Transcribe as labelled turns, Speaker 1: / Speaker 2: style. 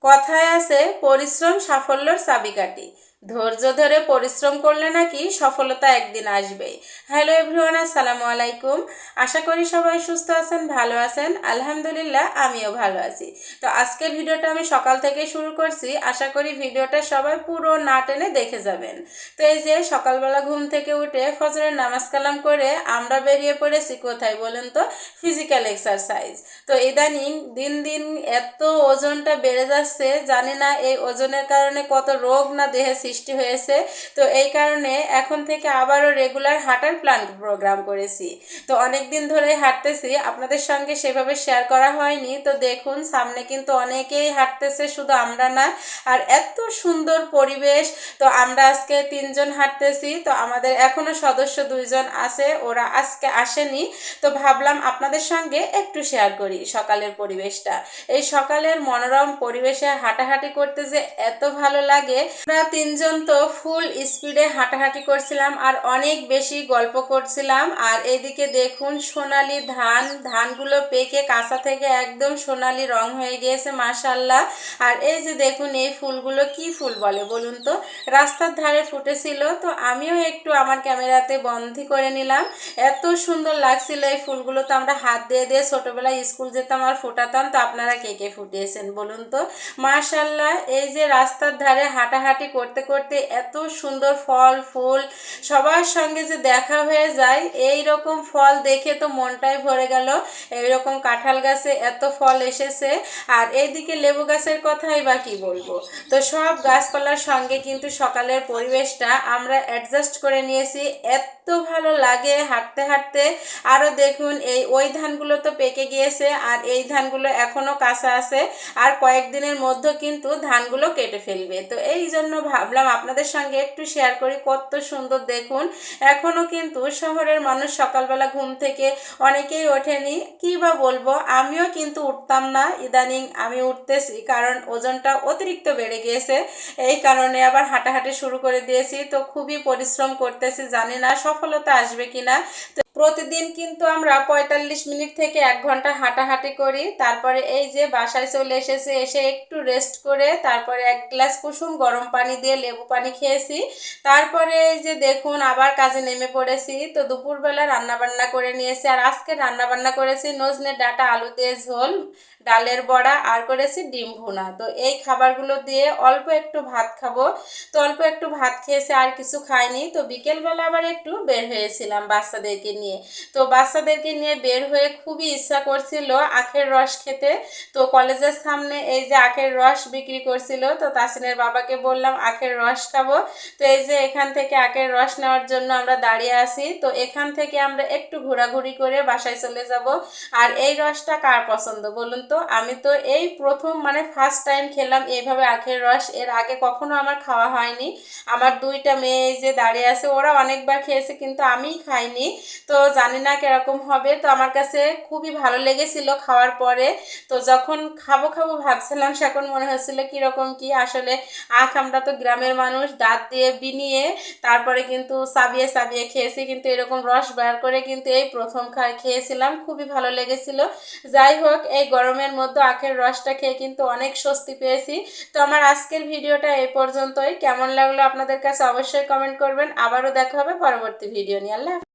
Speaker 1: কথায় আছে পরিশ্রম সাফল্যর চাবিকাঠি। ধৈর্য ধরে পরিশ্রম করলে নাকি সফলতা একদিন আসবেই। হ্যালো এভরিওয়ান, আসসালামু আলাইকুম। আশা করি সবাই সুস্থ আছেন, ভালো আছেন। আলহামদুলিল্লাহ, আমিও ভালো আছি। তো আজকের ভিডিওটা আমি সকাল থেকে শুরু করছি। আশা করি ভিডিওটা সবাই পুরো না টেনে দেখে যাবেন। তো এই যে সকালবেলা ঘুম থেকে উঠে ফজরের নামাজ কালাম করে আমরা বেরিয়ে পড়েছি কোথায় বলেন তো? Physical exercise. তো ইদানিং দিন দিন এত ওজনটা বেড়ে যাচ্ছে, জানি না এই ওজনের কারণে কত রোগ না দেহে সৃষ্টি হয়েছে। তো এই কারণে এখন থেকে আবারও রেগুলার হাঁটার প্রোগ্রাম করেছি। তো অনেক দিন ধরে হাঁটতেছি, আপনাদের সঙ্গে সেভাবে শেয়ার করা হয়নি। তো দেখুন সামনে কিন্তু অনেকেই হাঁটতেছে, শুধু আমরা না। আর এত সুন্দর পরিবেশ। তো আমরা আজকে 3জন হাঁটতেছি। তো আমাদের এখনো সদস্য 2জন আছে, ওরা আজকে আসেনি। তো ভাবলাম আপনাদের সঙ্গে একটু শেয়ার করি সকালের পরিবেশটা। এই সকালের মনোরম পরিবেশে হাঁটাহাঁটি করতে যে এত ভালো লাগে। আমরা 3জন তো ফুল স্পিডে হাঁটাহাঁটি করছিলাম আর অনেক বেশি গল্প করছিলাম। আর এইদিকে দেখুন সোনালি ধানগুলো পেকে কাঁচা থেকে একদম সোনালি রং হয়ে গিয়েছে, মাশাআল্লাহ। আর এই যে দেখুন এই ফুলগুলো কি ফুল বলে বলুন তো? রাস্তার ধারে ফুটেছিল, তো আমিও একটু আমার ক্যামেরাতে বন্দি করে নিলাম। এত সুন্দর লাগছিল এই ফুলগুলো। তো আমরা হাত দিয়ে দিয়ে ছোটবেলায় স্কুল যেতাম আর ফোটাতাম। তো আপনারা কে কে ফুটিয়েছেন বলুন তো? মাশাআল্লাহ, এই যে রাস্তার ধারে হাঁটাহাঁটি করতে করতে এত সুন্দর ফল ফুল সবার সঙ্গে যে দেখা হয়ে যায়, এই রকম ফল দেখে তো মনটাই ভরে গেল। এইরকম কাঁঠাল গাছে এত ফল এসেছে, আর এইদিকে লেবু গাছের কথাই বা কি বলবো। তো সব গাছপালার সঙ্গে কিন্তু সকালের পরিবেশটা আমরা অ্যাডজাস্ট করে নিয়েছি। এত ভালো লাগে হাঁটতে হাঁটতে। আরও দেখুন ওই ধানগুলো তো পেকে গিয়েছে আর এই ধানগুলো এখনও কাঁচা আছে। আর কয়েকদিনের মধ্যে কিন্তু ধানগুলো কেটে ফেলবে। তো এই জন্য ভাবলাম আপনাদের সঙ্গে একটু শেয়ার করি। কত সুন্দর দেখুন। এখনও কিন্তু শহরের মানুষ সকালবেলা ঘুম থেকে অনেকেই ওঠেনি। কী বা বলবো, আমিও কিন্তু উঠতাম না, ইদানিং আমি উঠতেছি, কারণ ওজনটা অতিরিক্ত বেড়ে গিয়েছে। এই কারণে আবার হাঁটাহাঁটি শুরু করে দিয়েছি। তো খুবই পরিশ্রম করতেছি, জানি না সফলতা আসবে কিনা। তো প্রতিদিন কিন্তু আমরা 45 মিনিট থেকে 1 ঘন্টা হাঁটাহাঁটি করি। তারপরে এই যে বাসায় চলে এসেছি, এসে একটু রেস্ট করে তারপরে 1 গ্লাস কুসুম গরম পানি দিয়ে লেবু পানি খেয়েছি। তারপরে এই যে দেখুন আবার কাজে নেমে পড়েছি। তো দুপুরবেলা রান্নাবান্না করে নিয়েছি। আর আজকে রান্নাবান্না করেছি নজনে ডাঁটা আলু দিয়ে ঝোল, ডালের বড়া, আর করেছি ডিম ভুনা। তো এই খাবারগুলো দিয়ে অল্প একটু ভাত খাবো। তো অল্প একটু ভাত খেয়েছে, আর কিছু খাইনি। তো বিকেলবেলা আবার একটু বের হয়েছিলাম বাচ্চাদেরকে নিয়ে। তো বাচ্চাদেরকে নিয়ে বের হয়ে খুবই ইচ্ছা করছিল আখের রস খেতে। তো কলেজের সামনে এই যে আখের রস বিক্রি করছিল, তো তাসিনের বাবাকে বললাম আখের রস খাবো। তো এই যে এখান থেকে আখের রস নেওয়ার জন্য আমরা দাঁড়িয়ে আছি। তো এখান থেকে আমরা একটু ঘোরাঘুরি করে বাসায় চলে যাব। আর এই রসটা কার পছন্দ বলুন তো? আমি তো এই প্রথম মানে ফার্স্ট টাইম খেলাম এইভাবে আখের রস। এর আগে কখনো আমার খাওয়া হয়নি। আমার 2টা মেয়ে এই যে দাঁড়িয়ে আছে, ওরা অনেকবার খেয়েছে কিন্তু আমিই খাইনি। তো জানি না কিরকম হবে। তো আমার কাছে খুবই ভালো লেগেছিল খাওয়ার পরে। তো যখন খাবো খাবো ভাবছিলাম, সেখন মনে হচ্ছিল কীরকম কি। আসলে আখ আমরা তো গ্রামের মানুষ, দাঁত দিয়ে বিনিয়ে তারপরে কিন্তু চাবিয়ে চাবিয়ে খেয়েছি, কিন্তু এরকম রস বের করে কিন্তু এই প্রথম খেয়েছিলাম। খুবই ভালো লেগেছিল। যাই হোক, এই গরমের মধ্যে আখের রসটা খেয়ে কিন্তু অনেক স্বস্তি পেয়েছি। তো আমার আজকের ভিডিওটা এই পর্যন্তই। কেমন লাগলো আপনাদের কাছে অবশ্যই কমেন্ট করবেন। আবারও দেখা হবে পরবর্তী ভিডিও নিয়ে। আল্লাহ।